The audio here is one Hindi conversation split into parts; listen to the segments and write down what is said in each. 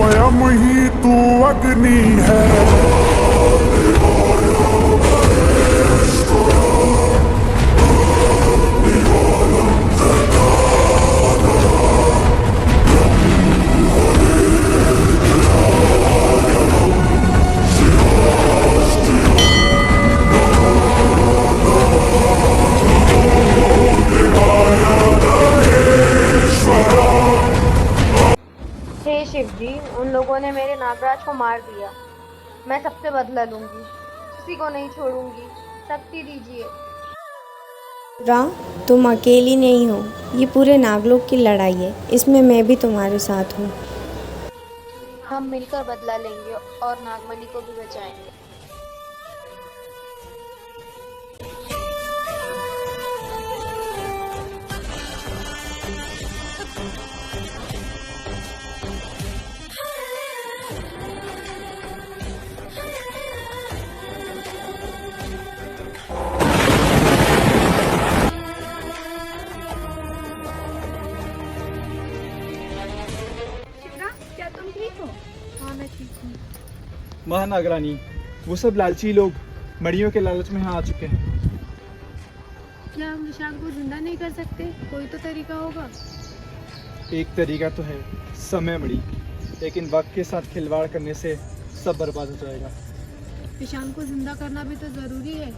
स्वयं ही तू अग्नि है। हे शिव जी, उन लोगों ने मेरे नागराज को मार दिया। मैं सबसे बदला लूंगी, किसी को नहीं छोड़ूंगी। शक्ति दीजिए। राम, तुम अकेली नहीं हो। ये पूरे नागलोक की लड़ाई है, इसमें मैं भी तुम्हारे साथ हूँ। हम मिलकर बदला लेंगे और नागमणि को भी बचाएंगे। क्या तुम ठीक हो? हाँ, मैं ठीक हूँ। महानागरानी, वो सब लालची लोग मड़ियों के लालच में यहाँ आ चुके हैं। क्या हम विशाल को जिंदा नहीं कर सकते? कोई तो तरीका होगा। एक तरीका तो है, समय मड़ी, लेकिन वक्त के साथ खिलवाड़ करने से सब बर्बाद हो जाएगा। विशाल को जिंदा करना भी तो जरूरी है।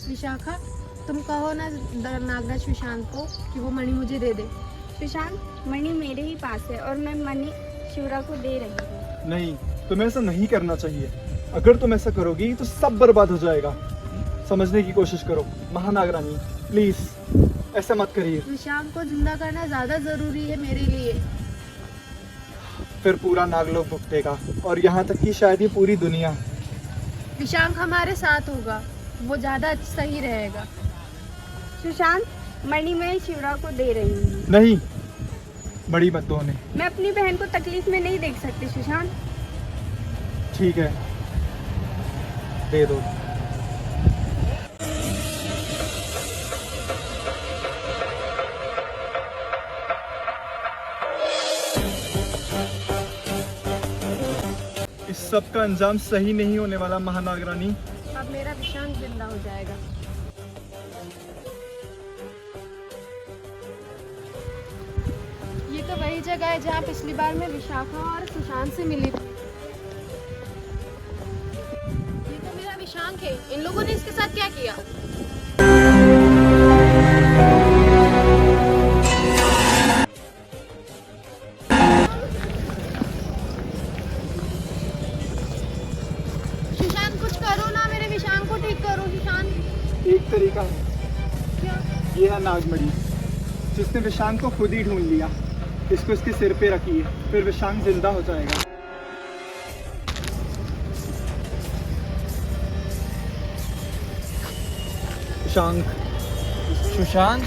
विशाखा, तुम कहो ना नागराज विशाल को कि वो मणि मुझे दे दे। विशाल, मणि मेरे ही पास है और मैं मणि शिवरा को दे रही हूँ। नहीं, तुम्हें ऐसा नहीं करना चाहिए। अगर तुम ऐसा करोगी तो सब बर्बाद हो जाएगा। समझने की कोशिश करो महानागरानी, प्लीज ऐसा मत करिए। विशाल को जिंदा करना ज्यादा जरूरी है मेरे लिए। फिर पूरा नागलोक भुगतेगा और यहाँ तक कि शायद ही पूरी दुनिया। विशाल हमारे साथ होगा, वो ज्यादा सही रहेगा। सुशांत, मणि मैं शिवरा को दे रही हूँ। नहीं, बड़ी मत दो उन्हें। मैं अपनी बहन को तकलीफ में नहीं देख सकती सुशांत। ठीक है, दे दो। इस सब का अंजाम सही नहीं होने वाला महानागरानी। अब मेरा विशाल जिंदा हो जाएगा। ये तो वही जगह है जहाँ पिछली बार मैं विशाखा और सुशांत से मिली थी। ये तो मेरा विशांक है। इन लोगों ने इसके साथ क्या किया? सुशांत, कुछ करो ना, मेरे विशांक को ठीक करो। सुशांत, एक तरीका है। क्या? ये है नागमणि, जिसने विशांक को खुद ही ढूंढ लिया। इसको इसके सिर पे रखिए, फिर विशांक जिंदा हो जाएगा। विशांक, सुशांत,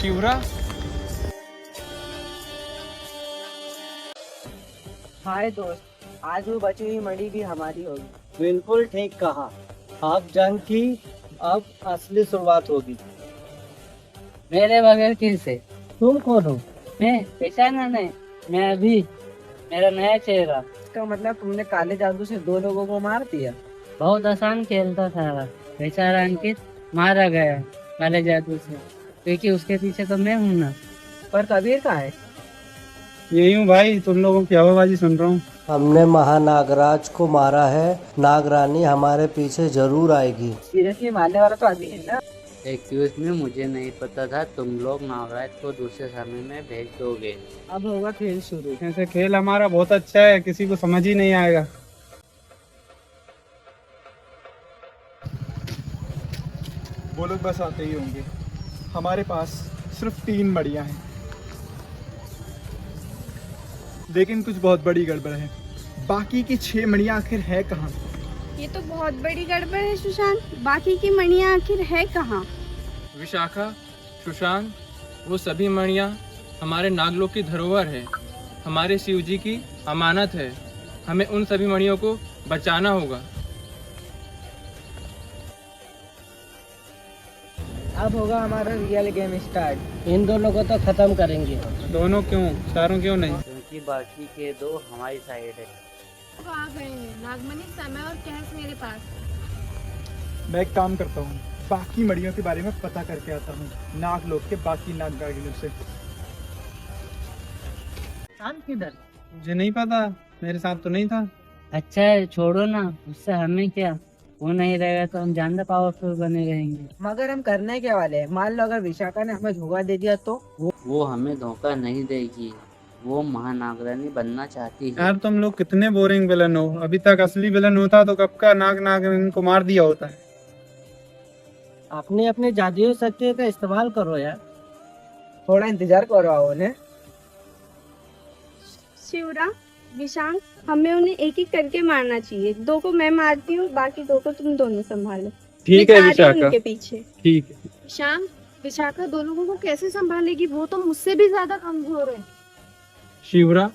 शिवरा। हाय दोस्त, आज वो बची हुई मणि भी हमारी होगी। बिल्कुल ठीक कहा। आप जंग की अब असली शुरुआत होगी। मेरे बगैर किससे? तुम कौन हो? मैं पहचाना नहीं। मैं अभी, मेरा नया चेहरा। इसका मतलब तुमने काले जादू से 2 लोगों को मार दिया। बहुत आसान खेलता था। बेचारा अंकित मारा गया काले जादू से, क्योंकि उसके पीछे तो मैं हूँ ना। पर कबीर कहाँ है? यही हूँ भाई, तुम लोगों की हवाबाजी सुन रहा हूँ। हमने महानागराज को मारा है। नागरानी हमारे पीछे जरूर आएगी। सीरियसली मारने वाला तो आदमी है ना? एक्सक्यूज में, मुझे नहीं पता था तुम लोग नागराज को दूसरे समय में भेज दोगे। अब होगा खेल शुरू। ऐसे खेल हमारा बहुत अच्छा है, किसी को समझ ही नहीं आएगा। वो लोग बस आते ही होंगे। हमारे पास सिर्फ 3 मड़ियाँ हैं, लेकिन कुछ बहुत बड़ी गड़बड़ है। बाकी की 6 मड़ियाँ आखिर है कहाँ? ये तो बहुत बड़ी गड़बड़ है सुशांत। बाकी की मणियाँ आखिर है कहाँ? विशाखा, सुशांत, वो सभी मणियाँ हमारे नागलोक की धरोहर है, हमारे शिव जी की अमानत है। हमें उन सभी मणियों को बचाना होगा। अब होगा हमारा रियल गेम स्टार्ट। इन दोनों को तो खत्म करेंगे। दोनों क्यों, चारों क्यों नहीं? कि बाकी के 2 हमारी साइड है। तो आ गए हैं नागमणि, समय और कैश मेरे पास। मैं एक काम करता हूँ, बाकी मड़ियों के बारे में पता करके आता हूँ, नागलोक के बाकी नागरागिनों से। शांत किधर? मुझे नहीं पता, मेरे साथ तो नहीं था। अच्छा है, छोड़ो ना, उससे हमें क्या। वो नहीं रहेगा तो हम ज्यादा पावरफुल बने रहेंगे। मगर हम करने क्या वाले हैं? मान लो अगर विशाखा ने हमें धोखा दे दिया तो? वो हमें धोखा नहीं देगी, वो महानागरानी बनना चाहती है। यार तुम लोग कितने बोरिंग विलन हो, अभी तक असली विलन होता तो कब का नागिन को मार दिया होता है। अपने अपने जादुई शक्ति का इस्तेमाल करो यार, थोड़ा इंतजार करो उन्हें। शिवरा, विशांक, हमें उन्हें एक एक करके मारना चाहिए। 2 को मैं मारती हूँ, बाकी 2 को तुम दोनों संभालो। ठीक मैं है जा रही हूँ विशाखा, उनके पीछे। ठीक है। शाम, विशाखा 2 लोगों को कैसे संभालेगी? वो तो मुझसे भी ज्यादा कमजोर है। शिवरा,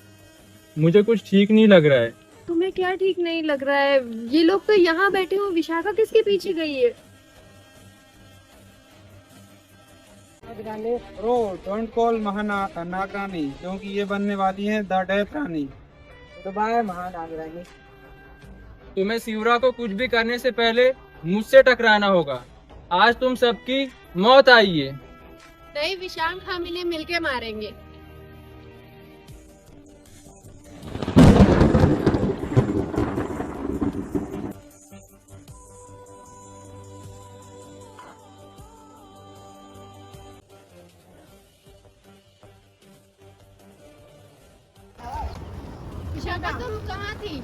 मुझे कुछ ठीक नहीं लग रहा है। तुम्हें क्या ठीक नहीं लग रहा है? ये लोग तो यहाँ बैठे हो, विशाखा किसके पीछे गई है? ब्रो, डोंट कॉल नागरानी, क्योंकि ये बनने वाली है द डेथ रानी। तो बाय महानागरानी। तुम्हें शिवरा को कुछ भी करने से पहले मुझसे टकराना होगा। आज तुम सबकी मौत आई है। नहीं विशांक, हम इन्हें मिलके मारेंगे। विशाखा, तुम कहाँ थी?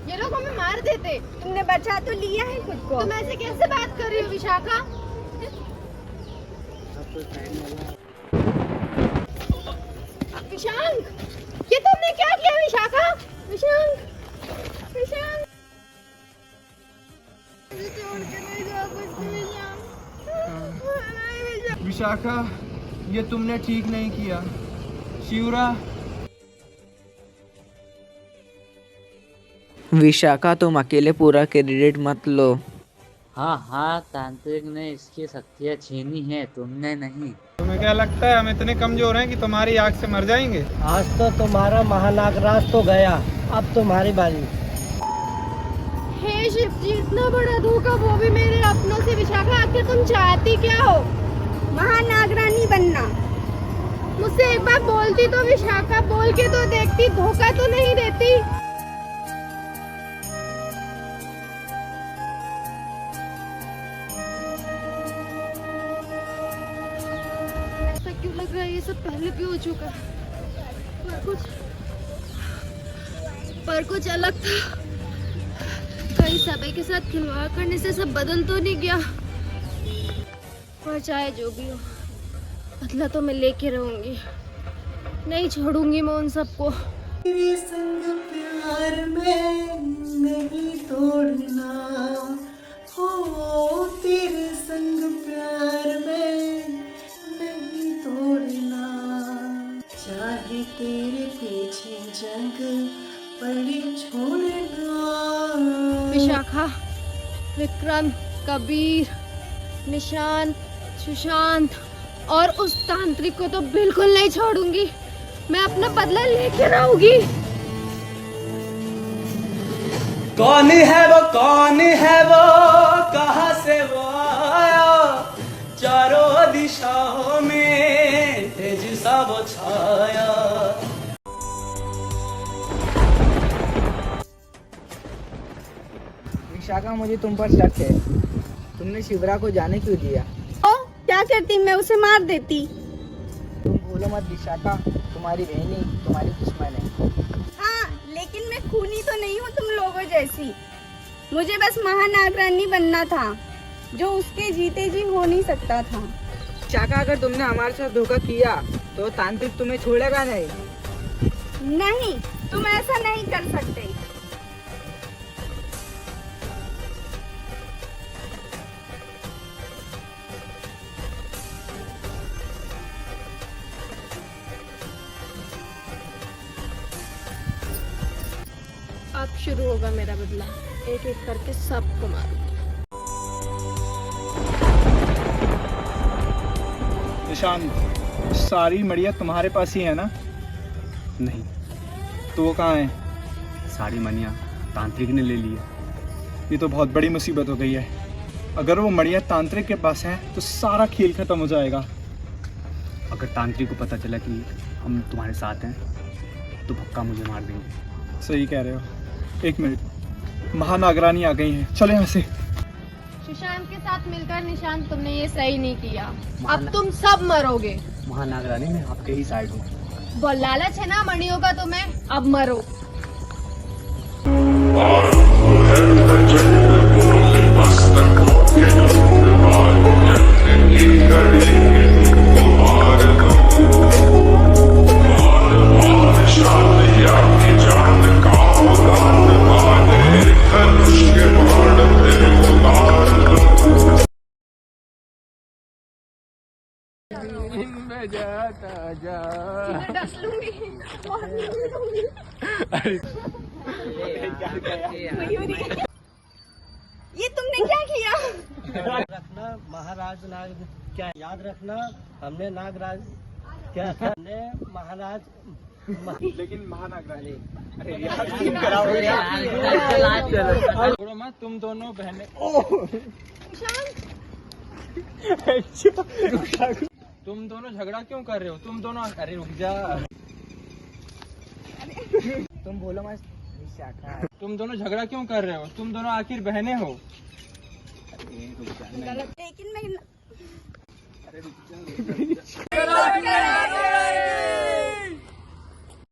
ये लोग हमें मार देते। तुमने बचा तो लिया है खुद को। तुम ऐसे कैसे बात कर रही हो विशाखा? विशांक, ये तुमने क्या किया विशाखा? विशांक, विशांक, विशाखा, ये तुमने ठीक नहीं किया। शिवरा, विशाखा, तुम अकेले पूरा क्रेडिट मत लो। हाँ हाँ, तांत्रिक ने इसकी शक्तियाँ छीनी है, तुमने नहीं। तुम्हें क्या लगता है हम इतने कमजोर हैं कि तुम्हारी आग से मर जाएंगे? आज तो तुम्हारा महानागराज तो गया, अब तुम्हारी बारी। हे शिव जी, इतना बड़ा धोखा, वो भी मेरे अपनों से। विशाखा, आखिर तुम चाहती क्या हो? महानागरानी बनना। मुझसे एक बार बोलती तो विशाखा, बोल के तो देखती, धोखा तो नहीं देती। ऐसा क्यों लग रहा है ये सब पहले भी हो चुका है, पर कुछ अलग था। कहीं समय के साथ खिलवाड़ करने से सब बदल तो नहीं गया। पर चाहे जो भी हो, बदला तो मैं लेके रहूंगी, नहीं छोड़ूंगी मैं उन सबको। तेरे संग प्यार में नहीं तोड़ना हो, तेरे संग प्यार में नहीं तोड़ना, चाहे तेरे पीछे जंग पड़ी छोड़ना। विशाखा, विक्रम, कबीर, निशान, सुशांत और उस तांत्रिक को तो बिल्कुल नहीं छोड़ूंगी। मैं अपना बदला लेके रहूंगी। कौन है वो, कौन है वो, कहाँ से वो आया, चारों दिशाओं में तेज सा वो छाया। विशाखा, मुझे तुम पर शक है, तुमने शिवरा को जाने क्यों दिया? ओ, क्या करती, मैं उसे मार देती। तुम भूलो मत विशाखा, तुम्हारी बहनी तुम्हारी दुश्मन है। हाँ, लेकिन मैं खूनी तो नहीं हूँ तुम लोगों जैसी। मुझे बस महानागरानी बनना था, जो उसके जीते जी हो नहीं सकता था। विशाखा, अगर तुमने हमारे साथ धोखा किया तो तांत्रिक तुम्हें छोड़ेगा नहीं। नहीं, तुम ऐसा नहीं कर सकते। अब शुरू होगा मेरा बदला, एक एक करके सबको मारूंगी। निशान, सारी मड़िया तुम्हारे पास ही है ना? नहीं, तो वो कहाँ है? सारी मणियाँ तांत्रिक ने ले ली है। ये तो बहुत बड़ी मुसीबत हो गई है। अगर वो मणियाँ तांत्रिक के पास है तो सारा खेल खत्म हो जाएगा। अगर तांत्रिक को पता चला कि हम तुम्हारे साथ हैं तो पक्का मुझे मार देंगे। सही कह रहे हो। एक मिनट, महानागरानी आ गई हैं, चले यहाँ से। सुशांत के साथ मिलकर निशांत तुमने ये सही नहीं किया। अब तुम सब मरोगे। महानागरानी मैं आपके ही साइड हूँ। बहुत लालच है ना मणियों का तुम्हें, अब मरो। ये तुमने क्या किया? रखना महाराज नाग क्या याद रखना, हमने नागराज क्या हमने महाराज लेकिन महानागरानी, छोड़ो मत, तुम दोनों बहनें। तुम दोनों झगड़ा क्यों कर रहे हो? तुम दोनों, अरे रुक जा। तुम बोलो मत। तुम दोनों झगड़ा क्यों कर रहे हो? तुम दोनों आखिर बहनें हो। लेकिन मैं